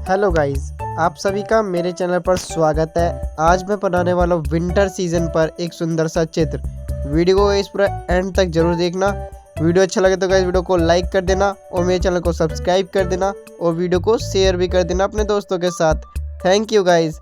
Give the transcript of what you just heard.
Hello guys, आप सभी का मेरे चैनल पर स्वागत है। आज मैं बनाने वाला हूँ विंटर सीजन पर एक सुंदर सा चित्र। वीडियो को इस पूरा एंड तक जरूर देखना। वीडियो अच्छा लगे तो गाइस वीडियो को लाइक कर देना और मेरे चैनल को सब्सक्राइब कर देना और वीडियो को शेयर भी कर देना अपने दोस्तों के साथ। Thank you guys.